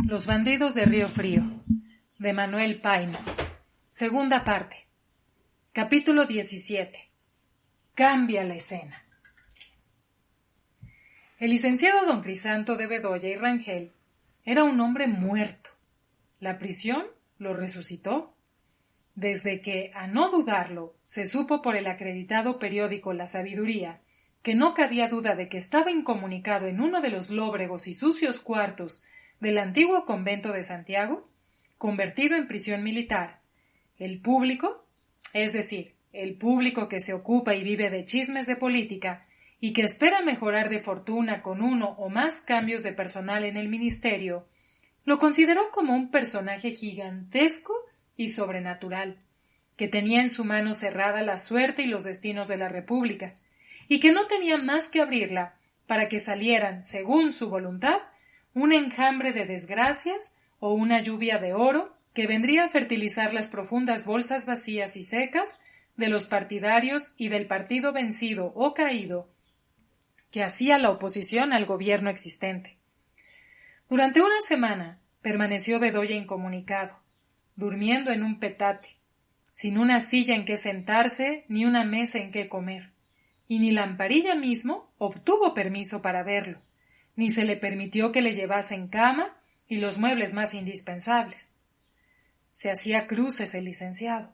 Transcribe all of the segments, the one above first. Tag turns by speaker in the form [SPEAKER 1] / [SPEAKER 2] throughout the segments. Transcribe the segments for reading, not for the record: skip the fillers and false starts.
[SPEAKER 1] Los bandidos de Río Frío, de Manuel Paino. Segunda parte. Capítulo 17. Cambia la escena. El licenciado don Crisanto de Bedoya y Rangel era un hombre muerto. La prisión lo resucitó. Desde que, a no dudarlo, se supo por el acreditado periódico La Sabiduría que no cabía duda de que estaba incomunicado en uno de los lóbregos y sucios cuartos del antiguo convento de Santiago, convertido en prisión militar, el público, es decir, el público que se ocupa y vive de chismes de política y que espera mejorar de fortuna con uno o más cambios de personal en el ministerio, lo consideró como un personaje gigantesco y sobrenatural, que tenía en su mano cerrada la suerte y los destinos de la República, y que no tenía más que abrirla para que salieran, según su voluntad, un enjambre de desgracias o una lluvia de oro que vendría a fertilizar las profundas bolsas vacías y secas de los partidarios y del partido vencido o caído que hacía la oposición al gobierno existente. Durante una semana permaneció Bedoya incomunicado, durmiendo en un petate, sin una silla en que sentarse ni una mesa en que comer, y ni Lamparilla mismo obtuvo permiso para verlo, ni se le permitió que le llevasen cama y los muebles más indispensables. Se hacía cruces el licenciado,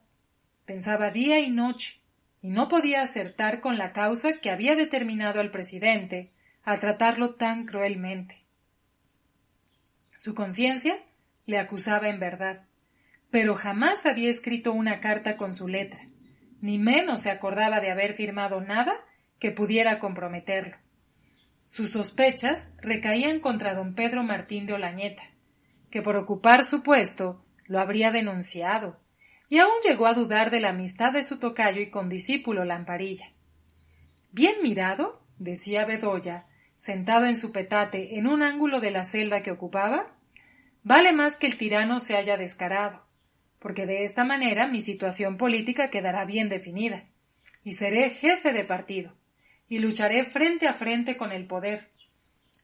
[SPEAKER 1] pensaba día y noche, y no podía acertar con la causa que había determinado al presidente a tratarlo tan cruelmente. Su conciencia le acusaba en verdad, pero jamás había escrito una carta con su letra, ni menos se acordaba de haber firmado nada que pudiera comprometerlo. Sus sospechas recaían contra don Pedro Martín de Olañeta, que por ocupar su puesto lo habría denunciado, y aún llegó a dudar de la amistad de su tocayo y condiscípulo Lamparilla. Bien mirado, decía Bedoya, sentado en su petate en un ángulo de la celda que ocupaba, vale más que el tirano se haya descarado, porque de esta manera mi situación política quedará bien definida, y seré jefe de partido, y lucharé frente a frente con el poder.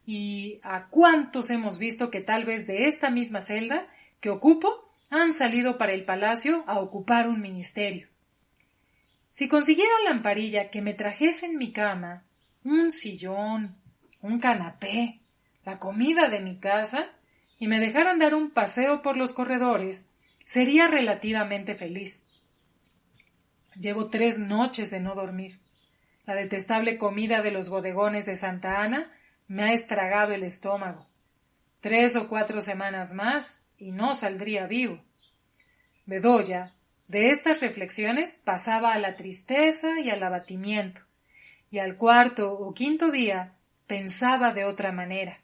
[SPEAKER 1] ¿Y a cuántos hemos visto que tal vez de esta misma celda que ocupo han salido para el palacio a ocupar un ministerio? Si consiguiera Lamparilla que me trajese en mi cama un sillón, un canapé, la comida de mi casa, y me dejaran dar un paseo por los corredores, sería relativamente feliz. Llevo 3 noches de no dormir. La detestable comida de los bodegones de Santa Ana me ha estragado el estómago. 3 o 4 semanas más y no saldría vivo. Bedoya, de estas reflexiones, pasaba a la tristeza y al abatimiento, y al 4º o 5º día pensaba de otra manera.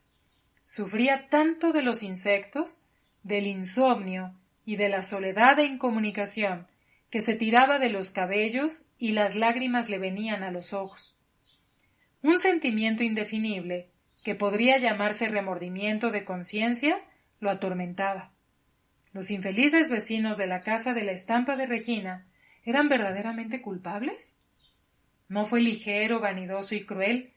[SPEAKER 1] Sufría tanto de los insectos, del insomnio y de la soledad e incomunicación, que se tiraba de los cabellos y las lágrimas le venían a los ojos. Un sentimiento indefinible, que podría llamarse remordimiento de conciencia, lo atormentaba. ¿Los infelices vecinos de la casa de la estampa de Regina eran verdaderamente culpables? ¿No fue ligero, vanidoso y cruel,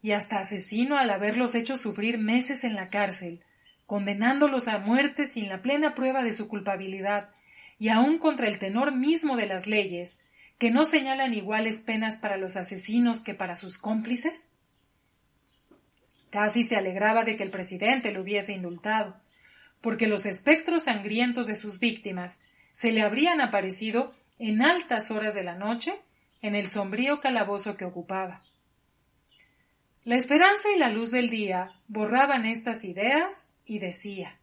[SPEAKER 1] y hasta asesino al haberlos hecho sufrir meses en la cárcel, condenándolos a muerte sin la plena prueba de su culpabilidad, y aun contra el tenor mismo de las leyes, que no señalan iguales penas para los asesinos que para sus cómplices? Casi se alegraba de que el presidente lo hubiese indultado, porque los espectros sangrientos de sus víctimas se le habrían aparecido en altas horas de la noche en el sombrío calabozo que ocupaba. La esperanza y la luz del día borraban estas ideas y decía: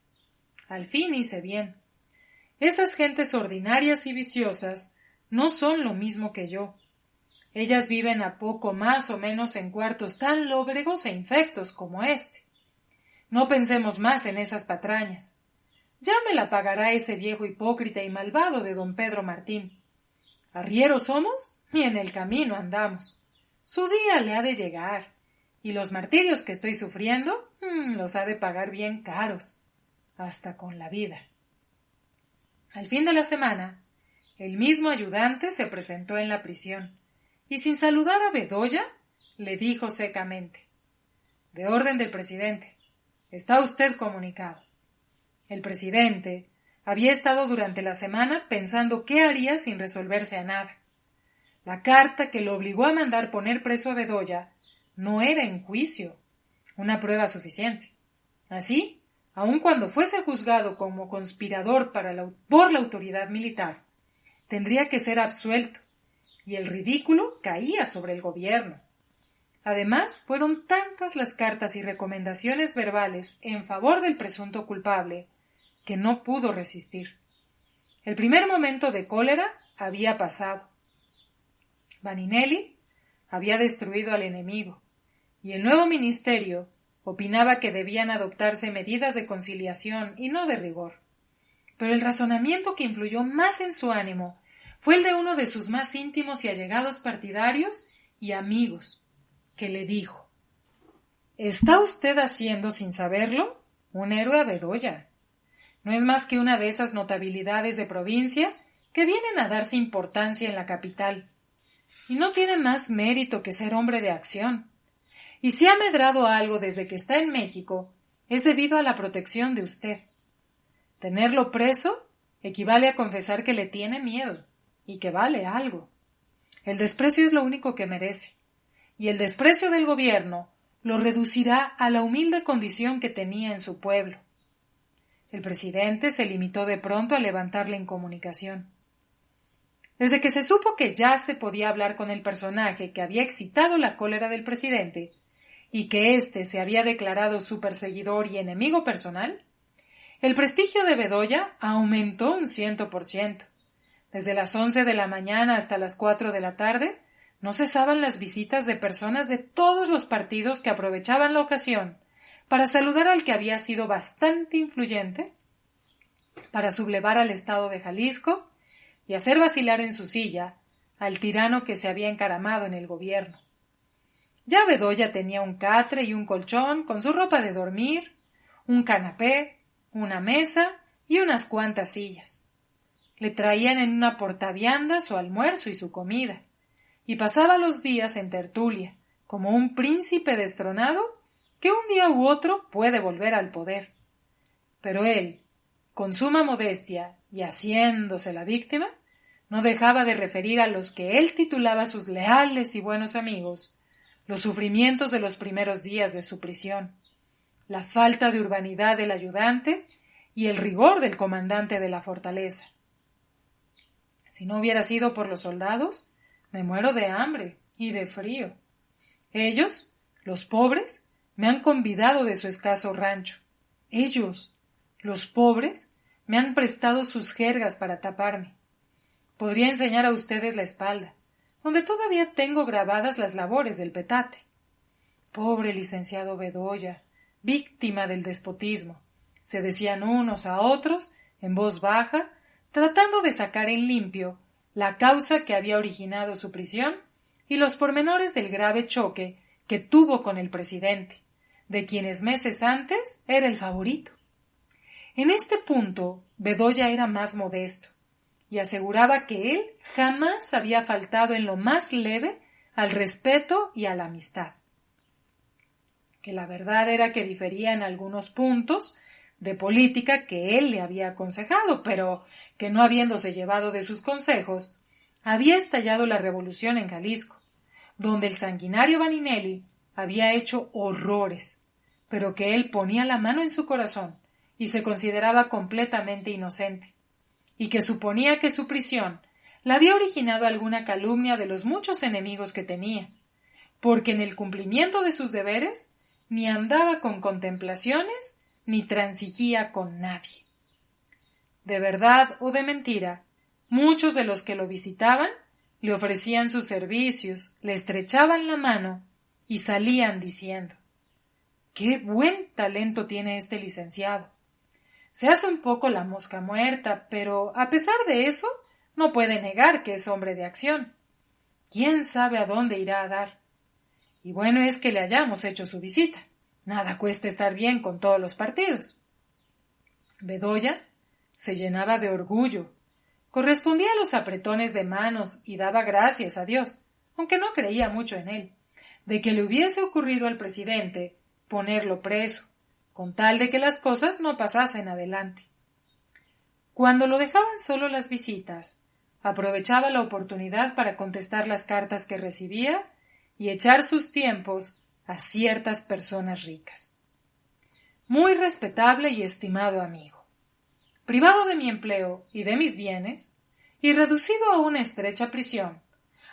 [SPEAKER 1] al fin hice bien. Esas gentes ordinarias y viciosas no son lo mismo que yo. Ellas viven a poco más o menos en cuartos tan lóbregos e infectos como este. No pensemos más en esas patrañas. Ya me la pagará ese viejo hipócrita y malvado de don Pedro Martín. Arrieros somos y en el camino andamos. Su día le ha de llegar, y los martirios que estoy sufriendo los ha de pagar bien caros, hasta con la vida. Al fin de la semana, el mismo ayudante se presentó en la prisión, y sin saludar a Bedoya, le dijo secamente: de orden del presidente, está usted comunicado. El presidente había estado durante la semana pensando qué haría sin resolverse a nada. La carta que lo obligó a mandar poner preso a Bedoya no era en juicio una prueba suficiente. Así, aun cuando fuese juzgado como conspirador por la autoridad militar, tendría que ser absuelto, y el ridículo caía sobre el gobierno. Además, fueron tantas las cartas y recomendaciones verbales en favor del presunto culpable que no pudo resistir. El primer momento de cólera había pasado. Vaninelli había destruido al enemigo, y el nuevo ministerio opinaba que debían adoptarse medidas de conciliación y no de rigor. Pero el razonamiento que influyó más en su ánimo fue el de uno de sus más íntimos y allegados partidarios y amigos, que le dijo: «¿Está usted haciendo, sin saberlo, un héroe a Bedoya? No es más que una de esas notabilidades de provincia que vienen a darse importancia en la capital, y no tiene más mérito que ser hombre de acción. Y si ha medrado algo desde que está en México, es debido a la protección de usted. Tenerlo preso equivale a confesar que le tiene miedo y que vale algo. El desprecio es lo único que merece, y el desprecio del gobierno lo reducirá a la humilde condición que tenía en su pueblo». El presidente se limitó de pronto a levantar la incomunicación. Desde que se supo que ya se podía hablar con el personaje que había excitado la cólera del presidente y que éste se había declarado su perseguidor y enemigo personal, el prestigio de Bedoya aumentó un 100%. Desde las 11 de la mañana hasta las 4 de la tarde no cesaban las visitas de personas de todos los partidos que aprovechaban la ocasión para saludar al que había sido bastante influyente, para sublevar al Estado de Jalisco y hacer vacilar en su silla al tirano que se había encaramado en el gobierno. Ya Bedoya tenía un catre y un colchón con su ropa de dormir, un canapé, una mesa y unas cuantas sillas. Le traían en una portavianda su almuerzo y su comida, y pasaba los días en tertulia, como un príncipe destronado que un día u otro puede volver al poder. Pero él, con suma modestia y haciéndose la víctima, no dejaba de referir a los que él titulaba sus leales y buenos amigos los sufrimientos de los primeros días de su prisión, la falta de urbanidad del ayudante y el rigor del comandante de la fortaleza. Si no hubiera sido por los soldados, me muero de hambre y de frío. Ellos, los pobres, me han convidado de su escaso rancho. Ellos, los pobres, me han prestado sus jergas para taparme. Podría enseñar a ustedes la espalda, donde todavía tengo grabadas las labores del petate. Pobre licenciado Bedoya, víctima del despotismo, se decían unos a otros, en voz baja, tratando de sacar en limpio la causa que había originado su prisión y los pormenores del grave choque que tuvo con el presidente, de quienes meses antes era el favorito. En este punto, Bedoya era más modesto, y aseguraba que él jamás había faltado en lo más leve al respeto y a la amistad. Que la verdad era que difería en algunos puntos de política que él le había aconsejado, pero que no habiéndose llevado de sus consejos, había estallado la revolución en Jalisco, donde el sanguinario Vaninelli había hecho horrores, pero que él ponía la mano en su corazón y se consideraba completamente inocente, y que suponía que su prisión la había originado alguna calumnia de los muchos enemigos que tenía, porque en el cumplimiento de sus deberes ni andaba con contemplaciones ni transigía con nadie. De verdad o de mentira, muchos de los que lo visitaban le ofrecían sus servicios, le estrechaban la mano y salían diciendo: «¡Qué buen talento tiene este licenciado! Se hace un poco la mosca muerta, pero a pesar de eso no puede negar que es hombre de acción. ¿Quién sabe a dónde irá a dar? Y bueno es que le hayamos hecho su visita. Nada cuesta estar bien con todos los partidos». Bedoya se llenaba de orgullo, correspondía a los apretones de manos y daba gracias a Dios, aunque no creía mucho en él, de que le hubiese ocurrido al presidente ponerlo preso, con tal de que las cosas no pasasen adelante. Cuando lo dejaban solo las visitas, aprovechaba la oportunidad para contestar las cartas que recibía y echar sus tiempos a ciertas personas ricas. Muy respetable y estimado amigo, privado de mi empleo y de mis bienes, y reducido a una estrecha prisión,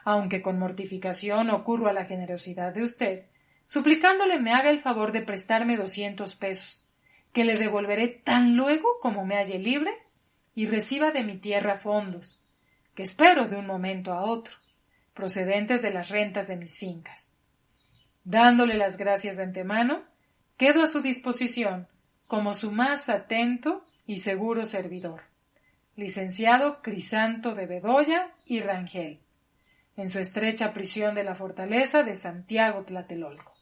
[SPEAKER 1] aunque con mortificación ocurro a la generosidad de usted, suplicándole me haga el favor de prestarme 200 pesos, que le devolveré tan luego como me halle libre y reciba de mi tierra fondos, que espero de un momento a otro, procedentes de las rentas de mis fincas. Dándole las gracias de antemano, quedo a su disposición como su más atento y seguro servidor, licenciado Crisanto de Bedoya y Rangel, en su estrecha prisión de la fortaleza de Santiago Tlatelolco.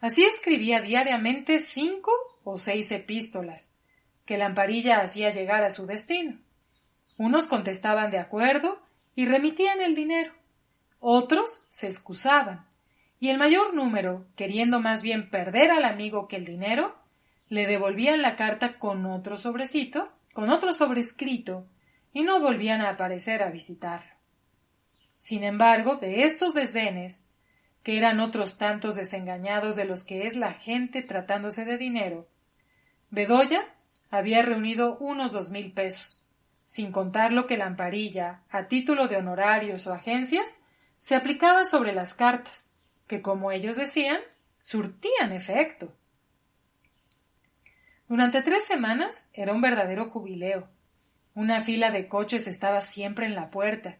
[SPEAKER 1] Así escribía diariamente 5 o 6 epístolas, que Lamparilla hacía llegar a su destino. Unos contestaban de acuerdo y remitían el dinero, otros se excusaban, y el mayor número, queriendo más bien perder al amigo que el dinero, le devolvían la carta con otro sobrecito, con otro sobrescrito, y no volvían a aparecer a visitarlo. Sin embargo, de estos desdenes, que eran otros tantos desengañados de los que es la gente tratándose de dinero, Bedoya había reunido unos 2,000 pesos, sin contar lo que Lamparilla, a título de honorarios o agencias, se aplicaba sobre las cartas, que, como ellos decían, surtían efecto. Durante 3 semanas era un verdadero jubileo. Una fila de coches estaba siempre en la puerta,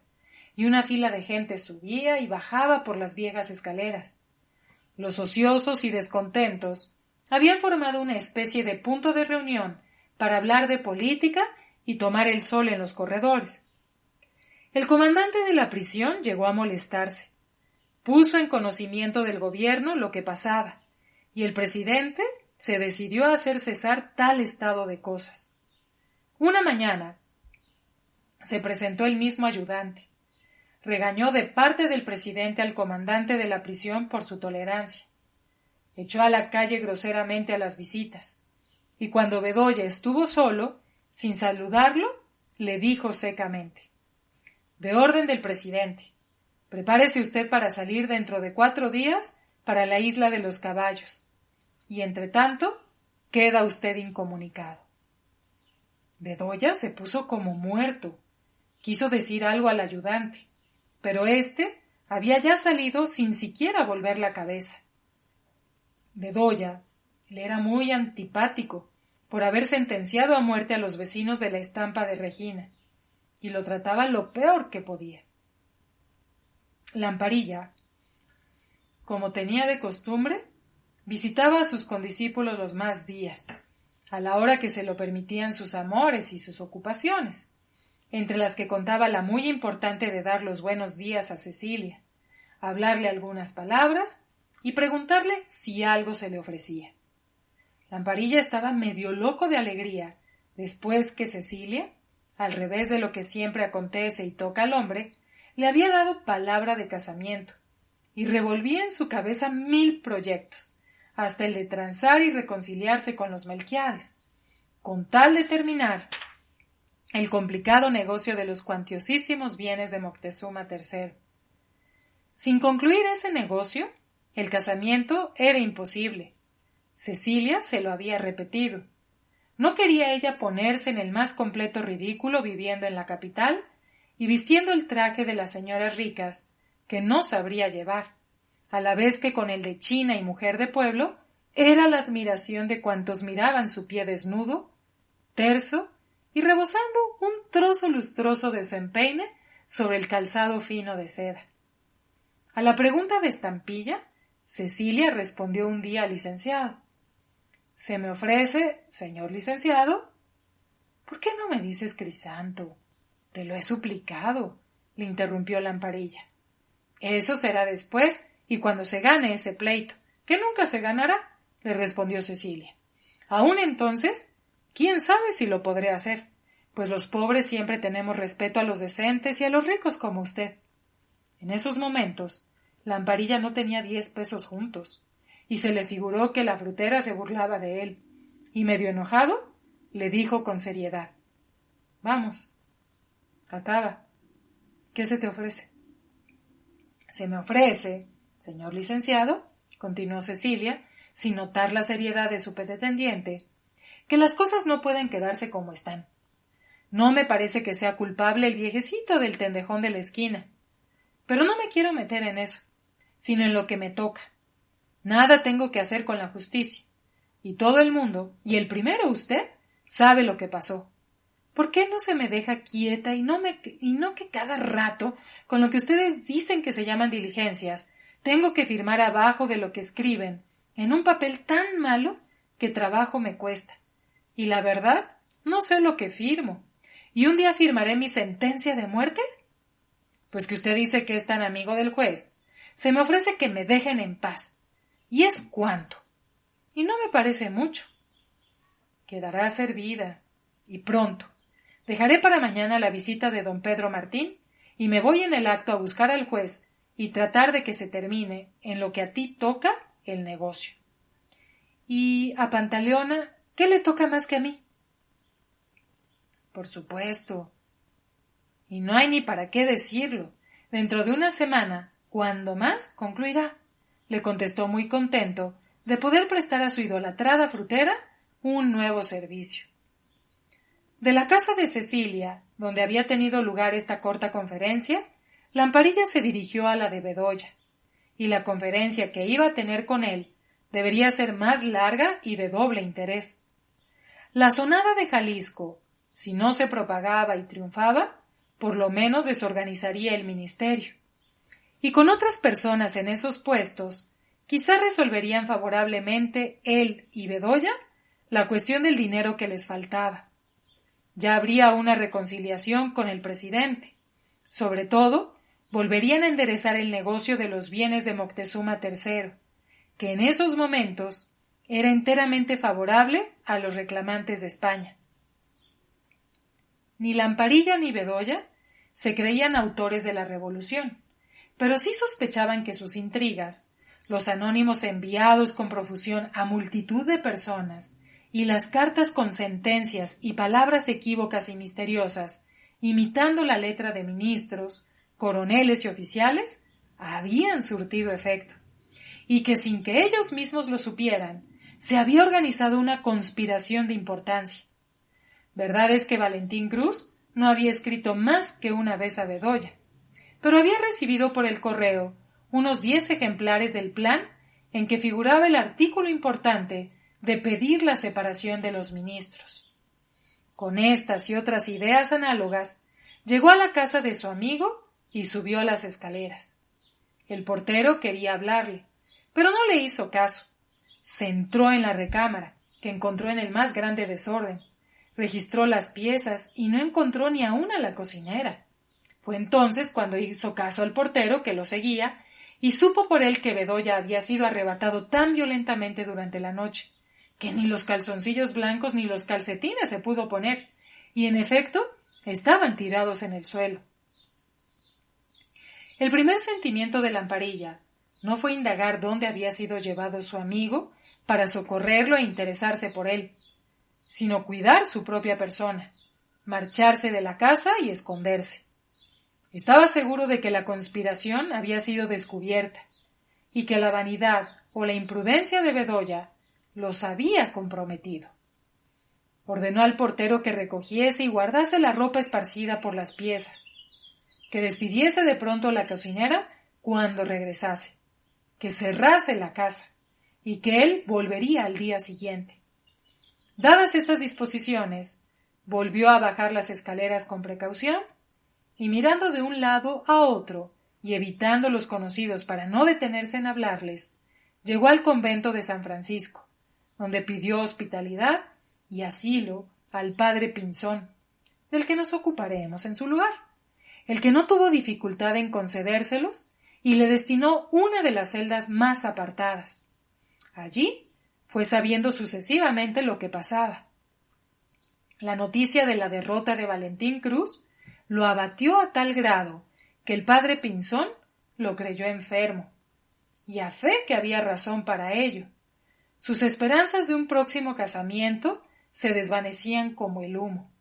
[SPEAKER 1] y una fila de gente subía y bajaba por las viejas escaleras. Los ociosos y descontentos habían formado una especie de punto de reunión para hablar de política y tomar el sol en los corredores. El comandante de la prisión llegó a molestarse. Puso en conocimiento del gobierno lo que pasaba, y el presidente se decidió a hacer cesar tal estado de cosas. Una mañana se presentó el mismo ayudante. Regañó de parte del presidente al comandante de la prisión por su tolerancia. Echó a la calle groseramente a las visitas, y cuando Bedoya estuvo solo, sin saludarlo, le dijo secamente: «De orden del presidente, prepárese usted para salir dentro de 4 días para la isla de los caballos, y entre tanto queda usted incomunicado». Bedoya se puso como muerto. Quiso decir algo al ayudante, pero éste había ya salido sin siquiera volver la cabeza. Bedoya le era muy antipático por haber sentenciado a muerte a los vecinos de la estampa de Regina, y lo trataba lo peor que podía. Lamparilla, como tenía de costumbre, visitaba a sus condiscípulos los más días, a la hora que se lo permitían sus amores y sus ocupaciones, entre las que contaba la muy importante de dar los buenos días a Cecilia, hablarle algunas palabras y preguntarle si algo se le ofrecía. Lamparilla estaba medio loco de alegría después que Cecilia, al revés de lo que siempre acontece y toca al hombre, le había dado palabra de casamiento, y revolvía en su cabeza 1000 proyectos, hasta el de transar y reconciliarse con los Melquiades, con tal de terminar el complicado negocio de los cuantiosísimos bienes de Moctezuma III. Sin concluir ese negocio, el casamiento era imposible. Cecilia se lo había repetido. No quería ella ponerse en el más completo ridículo viviendo en la capital y vistiendo el traje de las señoras ricas, que no sabría llevar, a la vez que con el de china y mujer de pueblo era la admiración de cuantos miraban su pie desnudo, terso y rebosando un trozo lustroso de su empeine sobre el calzado fino de seda. A la pregunta de estampilla, Cecilia respondió un día al licenciado: «Se me ofrece, señor licenciado». «¿Por qué no me dices Crisanto? Te lo he suplicado», le interrumpió Lamparilla. «Eso será después y cuando se gane ese pleito, que nunca se ganará», le respondió Cecilia. «Aún entonces, quién sabe si lo podré hacer, pues los pobres siempre tenemos respeto a los decentes y a los ricos como usted». En esos momentos, Lamparilla no tenía 10 pesos juntos, y se le figuró que la frutera se burlaba de él, y medio enojado le dijo con seriedad: «Vamos, acaba. ¿Qué se te ofrece?» «Se me ofrece, señor licenciado», continuó Cecilia, sin notar la seriedad de su pretendiente, «que las cosas no pueden quedarse como están. No me parece que sea culpable el viejecito del tendejón de la esquina, pero no me quiero meter en eso, sino en lo que me toca. Nada tengo que hacer con la justicia, y todo el mundo, y el primero usted, sabe lo que pasó. ¿Por qué no se me deja quieta y no que cada rato, con lo que ustedes dicen que se llaman diligencias, tengo que firmar abajo de lo que escriben, en un papel tan malo que trabajo me cuesta? Y la verdad, no sé lo que firmo. ¿Y un día firmaré mi sentencia de muerte? Pues que usted dice que es tan amigo del juez, se me ofrece que me dejen en paz. ¿Y es cuánto? Y no me parece mucho. Quedará servida. Y pronto. Dejaré para mañana la visita de don Pedro Martín y me voy en el acto a buscar al juez y tratar de que se termine, en lo que a ti toca, el negocio. Y a Pantaleona, ¿qué le toca más que a mí? Por supuesto. Y no hay ni para qué decirlo. Dentro de una semana, cuando más, concluirá, le contestó muy contento de poder prestar a su idolatrada frutera un nuevo servicio. De la casa de Cecilia, donde había tenido lugar esta corta conferencia, Lamparilla se dirigió a la de Bedoya, y la conferencia que iba a tener con él debería ser más larga y de doble interés. La sonada de Jalisco, si no se propagaba y triunfaba, por lo menos desorganizaría el ministerio. Y con otras personas en esos puestos, quizá resolverían favorablemente él y Bedoya la cuestión del dinero que les faltaba. Ya habría una reconciliación con el presidente. Sobre todo, volverían a enderezar el negocio de los bienes de Moctezuma III, que en esos momentos era enteramente favorable a los reclamantes de España. Ni Lamparilla ni Bedoya se creían autores de la revolución, pero sí sospechaban que sus intrigas, los anónimos enviados con profusión a multitud de personas y las cartas con sentencias y palabras equívocas y misteriosas, imitando la letra de ministros, coroneles y oficiales, habían surtido efecto, y que sin que ellos mismos lo supieran, se había organizado una conspiración de importancia. Verdad es que Valentín Cruz no había escrito más que una vez a Bedoya, pero había recibido por el correo unos 10 ejemplares del plan en que figuraba el artículo importante de pedir la separación de los ministros. Con estas y otras ideas análogas, llegó a la casa de su amigo y subió las escaleras. El portero quería hablarle, pero no le hizo caso. Se entró en la recámara, que encontró en el más grande desorden. Registró las piezas y no encontró ni aun a la cocinera. Fue entonces cuando hizo caso al portero que lo seguía y supo por él que Bedoya había sido arrebatado tan violentamente durante la noche que ni los calzoncillos blancos ni los calcetines se pudo poner, y en efecto estaban tirados en el suelo. El primer sentimiento de Lamparilla no fue indagar dónde había sido llevado su amigo para socorrerlo e interesarse por él, sino cuidar su propia persona, marcharse de la casa y esconderse. Estaba seguro de que la conspiración había sido descubierta, y que la vanidad o la imprudencia de Bedoya los había comprometido. Ordenó al portero que recogiese y guardase la ropa esparcida por las piezas, que despidiese de pronto a la cocinera cuando regresase, que cerrase la casa y que él volvería al día siguiente. Dadas estas disposiciones, volvió a bajar las escaleras con precaución y mirando de un lado a otro y evitando los conocidos para no detenerse en hablarles, llegó al convento de San Francisco, donde pidió hospitalidad y asilo al padre Pinzón, del que nos ocuparemos en su lugar, el que no tuvo dificultad en concedérselos y le destinó una de las celdas más apartadas. Allí fue sabiendo sucesivamente lo que pasaba. La noticia de la derrota de Valentín Cruz lo abatió a tal grado que el padre Pinzón lo creyó enfermo. y a fe que había razón para ello. Sus esperanzas de un próximo casamiento se desvanecían como el humo,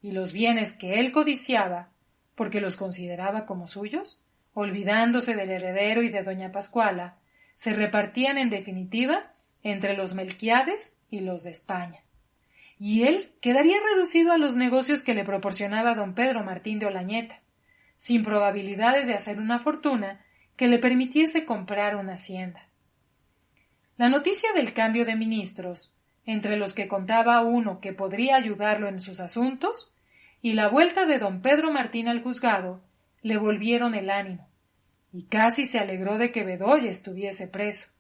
[SPEAKER 1] y los bienes que él codiciaba, porque los consideraba como suyos, olvidándose del heredero y de doña Pascuala, se repartían en definitiva entre los Melquiades y los de España. Y él quedaría reducido a los negocios que le proporcionaba don Pedro Martín de Olañeta, sin probabilidades de hacer una fortuna que le permitiese comprar una hacienda. La noticia del cambio de ministros, entre los que contaba uno que podría ayudarlo en sus asuntos, y la vuelta de don Pedro Martín al juzgado, le volvieron el ánimo, y casi se alegró de que Bedoya estuviese preso.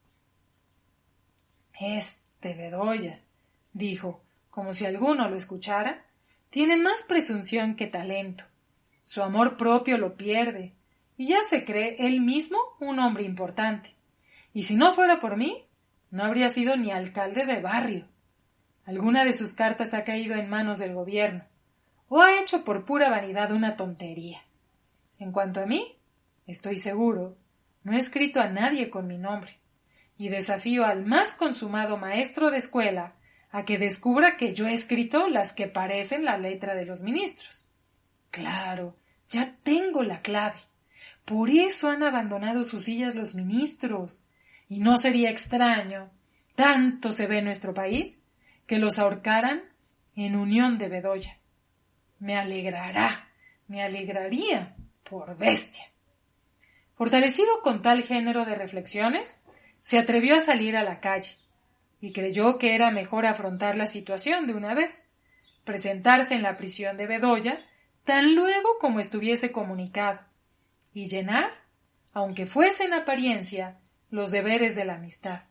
[SPEAKER 1] Este Bedoya, dijo, como si alguno lo escuchara, tiene más presunción que talento. Su amor propio lo pierde, y ya se cree él mismo un hombre importante. Y si no fuera por mí, no habría sido ni alcalde de barrio. Alguna de sus cartas ha caído en manos del gobierno, o ha hecho por pura vanidad una tontería. En cuanto a mí, estoy seguro, no he escrito a nadie con mi nombre, y desafío al más consumado maestro de escuela a que descubra que yo he escrito las que parecen la letra de los ministros. Claro, ya tengo la clave. Por eso han abandonado sus sillas los ministros. Y no sería extraño, tanto se ve en nuestro país, que los ahorcaran en unión de Bedoya. Me alegraría, por bestia. Fortalecido con tal género de reflexiones, se atrevió a salir a la calle, y creyó que era mejor afrontar la situación de una vez, presentarse en la prisión de Bedoya tan luego como estuviese comunicado, y llenar, aunque fuese en apariencia, los deberes de la amistad.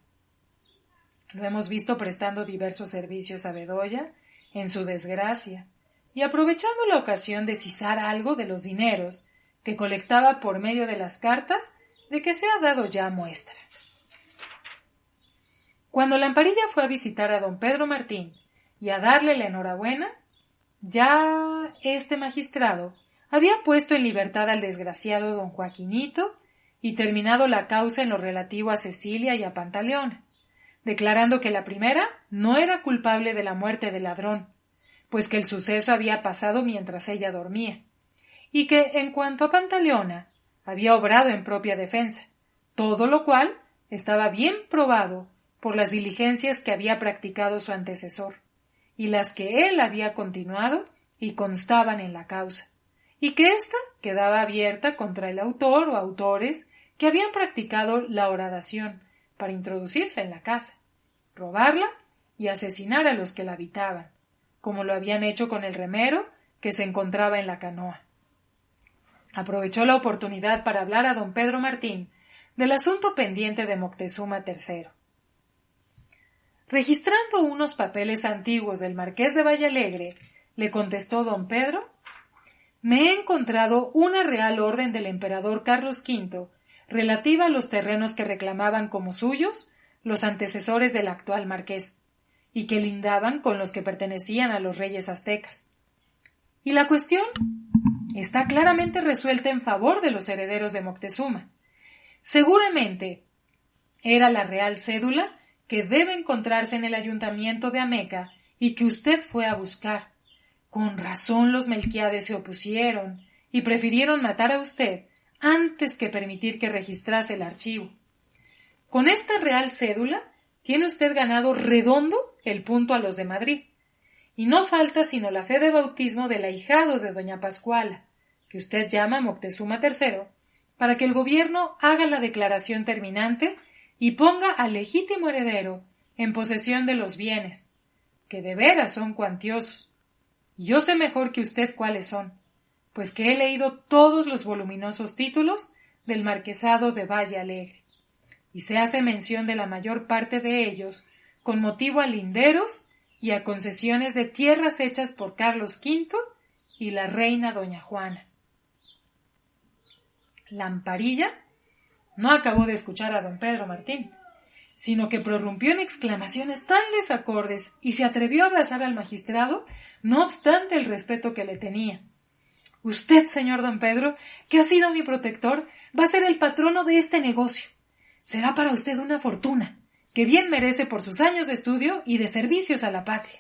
[SPEAKER 1] Lo hemos visto prestando diversos servicios a Bedoya en su desgracia, y aprovechando la ocasión de sisar algo de los dineros que colectaba por medio de las cartas de que se ha dado ya muestra. Cuando Lamparilla fue a visitar a don Pedro Martín y a darle la enhorabuena, ya este magistrado había puesto en libertad al desgraciado don Joaquinito y terminado la causa en lo relativo a Cecilia y a Pantaleón, declarando que la primera no era culpable de la muerte del ladrón, pues que el suceso había pasado mientras ella dormía, y que, en cuanto a Pantaleona, había obrado en propia defensa, todo lo cual estaba bien probado por las diligencias que había practicado su antecesor, y las que él había continuado y constaban en la causa, y que ésta quedaba abierta contra el autor o autores que habían practicado la horadación para introducirse en la casa, robarla y asesinar a los que la habitaban, como lo habían hecho con el remero que se encontraba en la canoa. Aprovechó la oportunidad para hablar a don Pedro Martín del asunto pendiente de Moctezuma III. Registrando unos papeles antiguos del marqués de Villalegre, le contestó don Pedro: «Me he encontrado una real orden del emperador Carlos V relativa a los terrenos que reclamaban como suyos los antecesores del actual marqués, y que lindaban con los que pertenecían a los reyes aztecas. Y la cuestión está claramente resuelta en favor de los herederos de Moctezuma. Seguramente era la real cédula que debe encontrarse en el ayuntamiento de Ameca y que usted fue a buscar. Con razón los Melquiades se opusieron y prefirieron matar a usted antes que permitir que registrase el archivo. Con esta real cédula tiene usted ganado redondo el punto a los de Madrid, y no falta sino la fe de bautismo del ahijado de doña Pascuala, que usted llama Moctezuma III, para que el gobierno haga la declaración terminante y ponga al legítimo heredero en posesión de los bienes, que de veras son cuantiosos. Y yo sé mejor que usted cuáles son, pues que he leído todos los voluminosos títulos del marquesado de Valle Alegre, y se hace mención de la mayor parte de ellos con motivo a linderos y a concesiones de tierras hechas por Carlos V y la reina doña Juana». Lamparilla no acabó de escuchar a don Pedro Martín, sino que prorrumpió en exclamaciones tan desacordes y se atrevió a abrazar al magistrado, no obstante el respeto que le tenía. «Usted, señor don Pedro, que ha sido mi protector, va a ser el patrono de este negocio. será para usted una fortuna, que bien merece por sus años de estudio y de servicios a la patria.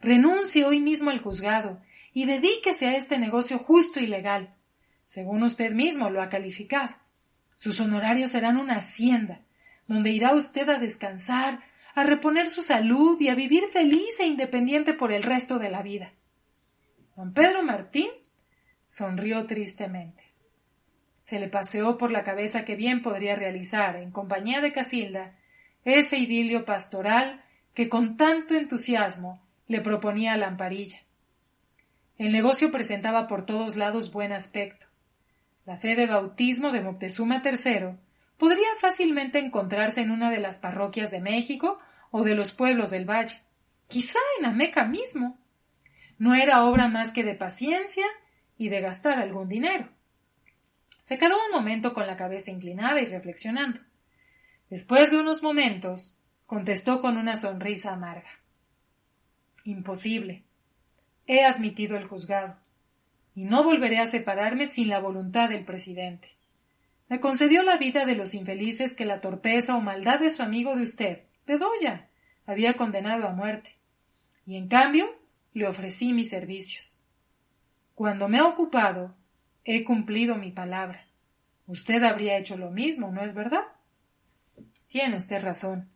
[SPEAKER 1] Renuncie hoy mismo al juzgado y dedíquese a este negocio justo y legal, según usted mismo lo ha calificado. Sus honorarios serán una hacienda, donde irá usted a descansar, a reponer su salud y a vivir feliz e independiente por el resto de la vida. Don Pedro Martín sonrió tristemente. Se le paseó por la cabeza que bien podría realizar, en compañía de Casilda, ese idilio pastoral que con tanto entusiasmo le proponía Lamparilla. El negocio presentaba por todos lados buen aspecto. La fe de bautismo de Moctezuma III podría fácilmente encontrarse en una de las parroquias de México o de los pueblos del valle, quizá en Ameca mismo. No era obra más que de paciencia y de gastar algún dinero. Se quedó un momento con la cabeza inclinada y reflexionando. Después de unos momentos, contestó con una sonrisa amarga. Imposible. He admitido el juzgado, y no volveré a separarme sin la voluntad del presidente. Me concedió la vida de los infelices que la torpeza o maldad de su amigo de usted, Bedoya, había condenado a muerte, y en cambio le ofrecí mis servicios. Cuando me he ocupado, he cumplido mi palabra. Usted habría hecho lo mismo, ¿no es verdad? Tiene usted razón,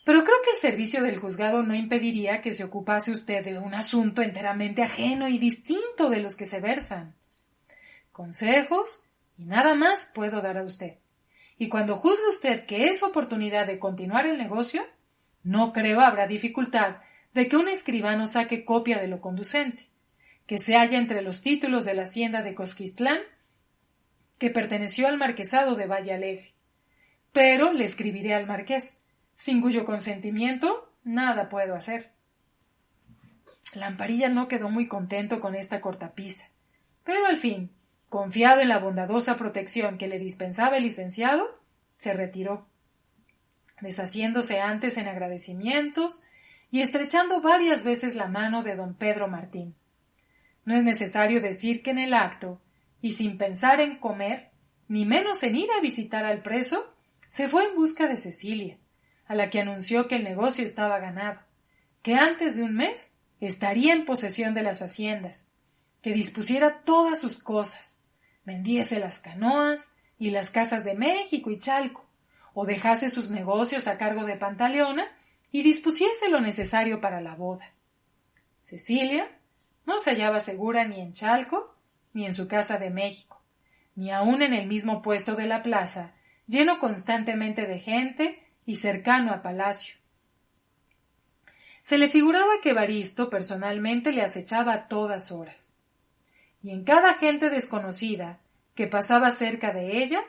[SPEAKER 1] pero creo que el servicio del juzgado no impediría que se ocupase usted de un asunto enteramente ajeno y distinto de los que se versan. Consejos y nada más puedo dar a usted. Y cuando juzgue usted que es oportunidad de continuar el negocio, no creo habrá dificultad de que un escribano saque copia de lo conducente, que se halla entre los títulos de la hacienda de Cosquistlán, que perteneció al marquesado de Valle Alegre. Pero le escribiré al marqués, sin cuyo consentimiento nada puedo hacer. Lamparilla no quedó muy contento con esta cortapisa, pero al fin, confiado en la bondadosa protección que le dispensaba el licenciado, se retiró, deshaciéndose antes en agradecimientos y estrechando varias veces la mano de don Pedro Martín. No es necesario decir que en el acto, y sin pensar en comer, ni menos en ir a visitar al preso, se fue en busca de Cecilia, a la que anunció que el negocio estaba ganado, que antes de un mes estaría en posesión de las haciendas, que dispusiera todas sus cosas, vendiese las canoas y las casas de México y Chalco, o dejase sus negocios a cargo de Pantaleona y dispusiese lo necesario para la boda. Cecilia no se hallaba segura ni en Chalco ni en su casa de México, ni aun en el mismo puesto de la plaza, lleno constantemente de gente y cercano a palacio. Se le figuraba que Evaristo personalmente le acechaba a todas horas, y en cada gente desconocida que pasaba cerca de ella,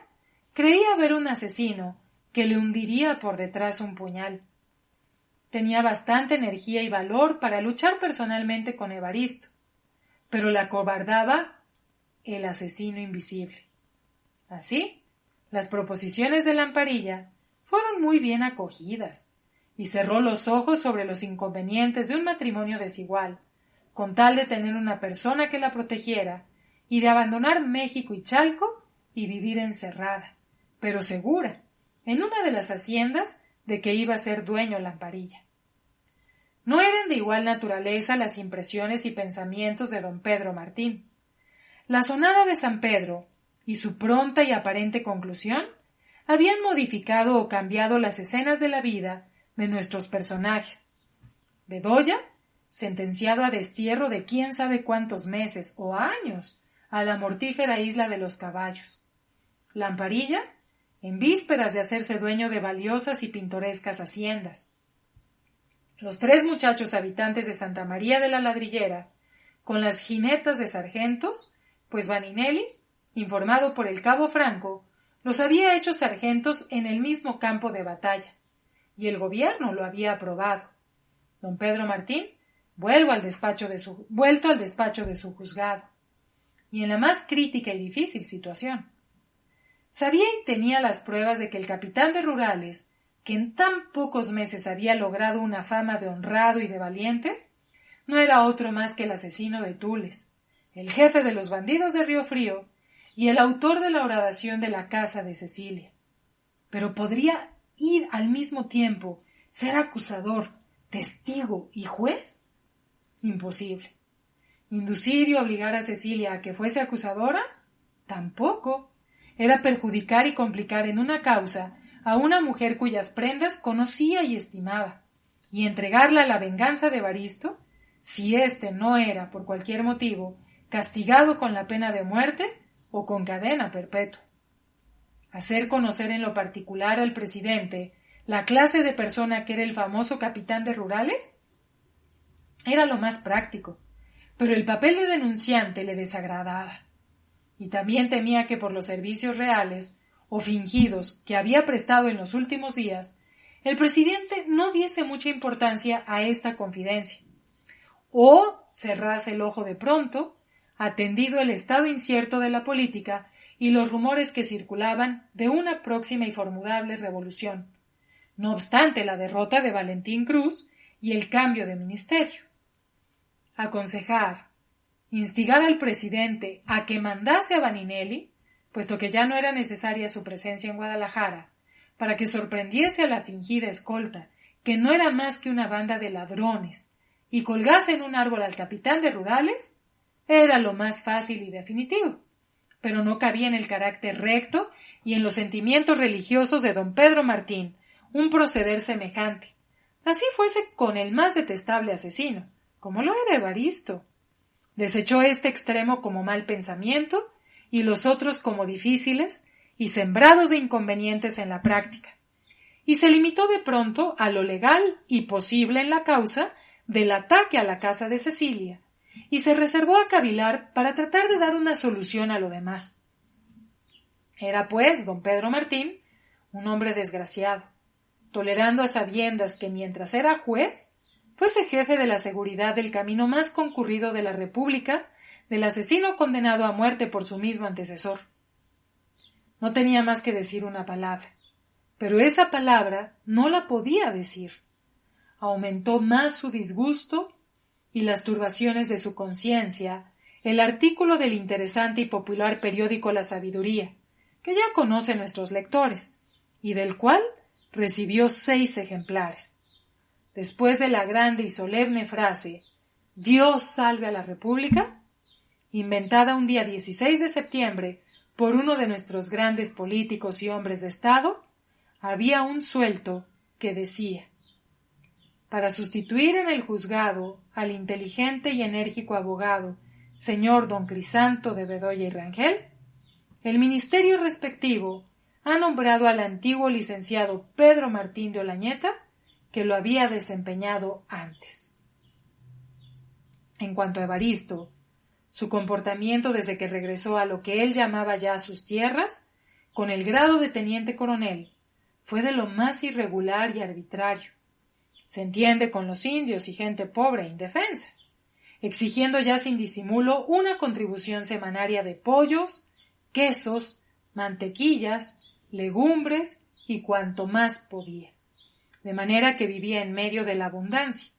[SPEAKER 1] creía ver un asesino que le hundiría por detrás un puñal. Tenía bastante energía y valor para luchar personalmente con Evaristo, pero la acobardaba el asesino invisible. Así, las proposiciones de Lamparilla fueron muy bien acogidas, y cerró los ojos sobre los inconvenientes de un matrimonio desigual, con tal de tener una persona que la protegiera y de abandonar México y Chalco y vivir encerrada, pero segura, en una de las haciendas de que iba a ser dueño Lamparilla. No eran de igual naturaleza las impresiones y pensamientos de don Pedro Martín. La sonada de San Pedro y su pronta y aparente conclusión habían modificado o cambiado las escenas de la vida de nuestros personajes. Bedoya, sentenciado a destierro de quién sabe cuántos meses o años a la mortífera isla de los Caballos. Lamparilla, en vísperas de hacerse dueño de valiosas y pintorescas haciendas. Los 3 muchachos habitantes de Santa María de la Ladrillera, con las jinetas de sargentos, pues Vaninelli, informado por el cabo Franco, los había hecho sargentos en el mismo campo de batalla, y el gobierno lo había aprobado. Don Pedro Martín vuelto al despacho de su juzgado, y en la más crítica y difícil situación. Sabía y tenía las pruebas de que el capitán de rurales, que en tan pocos meses había logrado una fama de honrado y de valiente, no era otro más que el asesino de Tules, el jefe de los bandidos de Río Frío y el autor de la horadación de la casa de Cecilia. pero ¿podría ir al mismo tiempo ser acusador, testigo y juez? Imposible. ¿Inducir y obligar a Cecilia a que fuese acusadora? Tampoco. Era perjudicar y complicar en una causa a una mujer cuyas prendas conocía y estimaba, y entregarla a la venganza de Evaristo, si éste no era, por cualquier motivo, castigado con la pena de muerte o con cadena perpetua. Hacer conocer en lo particular al presidente la clase de persona que era el famoso capitán de rurales era lo más práctico, pero el papel de denunciante le desagradaba, y también temía que por los servicios reales o fingidos que había prestado en los últimos días, el presidente no diese mucha importancia a esta confidencia, o cerrase el ojo de pronto, atendido el estado incierto de la política y los rumores que circulaban de una próxima y formidable revolución, no obstante la derrota de Valentín Cruz y el cambio de ministerio. Aconsejar, instigar al presidente a que mandase a Vaninelli, puesto que ya no era necesaria su presencia en Guadalajara, para que sorprendiese a la fingida escolta, que no era más que una banda de ladrones, y colgase en un árbol al capitán de rurales, era lo más fácil y definitivo, pero no cabía en el carácter recto y en los sentimientos religiosos de don Pedro Martín un proceder semejante, así fuese con el más detestable asesino, como lo era Evaristo. Desechó este extremo como mal pensamiento y los otros como difíciles y sembrados de inconvenientes en la práctica, y se limitó de pronto a lo legal y posible en la causa del ataque a la casa de Cecilia, y se reservó a cavilar para tratar de dar una solución a lo demás. Era, pues, don Pedro Martín un hombre desgraciado, tolerando a sabiendas que mientras era juez, fuese jefe de la seguridad del camino más concurrido de la República, del asesino condenado a muerte por su mismo antecesor. No tenía más que decir una palabra, pero esa palabra no la podía decir. Aumentó más su disgusto y las turbaciones de su conciencia el artículo del interesante y popular periódico La Sabiduría, que ya conocen nuestros lectores, y del cual recibió 6 ejemplares. Después de la grande y solemne frase «Dios salve a la República», inventada un día 16 de septiembre por uno de nuestros grandes políticos y hombres de Estado, había un suelto que decía: para sustituir en el juzgado al inteligente y enérgico abogado señor don Crisanto de Bedoya y Rangel, el ministerio respectivo ha nombrado al antiguo licenciado Pedro Martín de Olañeta, que lo había desempeñado antes. En cuanto a Evaristo, su comportamiento desde que regresó a lo que él llamaba ya sus tierras, con el grado de teniente coronel, fue de lo más irregular y arbitrario. Se entiende con los indios y gente pobre e indefensa, exigiendo ya sin disimulo una contribución semanaria de pollos, quesos, mantequillas, legumbres y cuanto más podía, de manera que vivía en medio de la abundancia,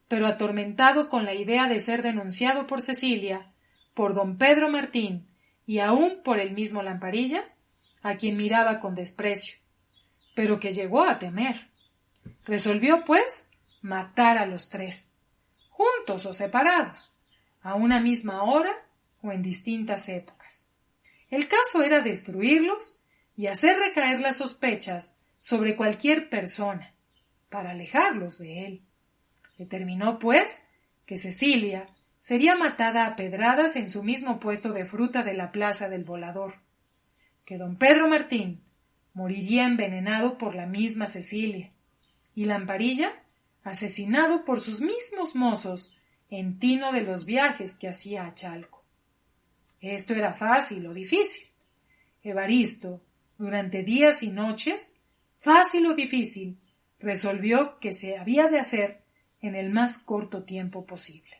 [SPEAKER 1] pero atormentado con la idea de ser denunciado por Cecilia, por don Pedro Martín y aun por el mismo Lamparilla, a quien miraba con desprecio, pero que llegó a temer. Resolvió, pues, matar a los 3, juntos o separados, a una misma hora o en distintas épocas. El caso era destruirlos y hacer recaer las sospechas sobre cualquier persona, para alejarlos de él. Determinó, pues, que Cecilia sería matada a pedradas en su mismo puesto de fruta de la plaza del Volador, que don Pedro Martín moriría envenenado por la misma Cecilia, y Lamparilla asesinado por sus mismos mozos en tino de los viajes que hacía a Chalco. Esto era fácil o difícil. Evaristo, durante días y noches, fácil o difícil, resolvió que se había de hacer en el más corto tiempo posible.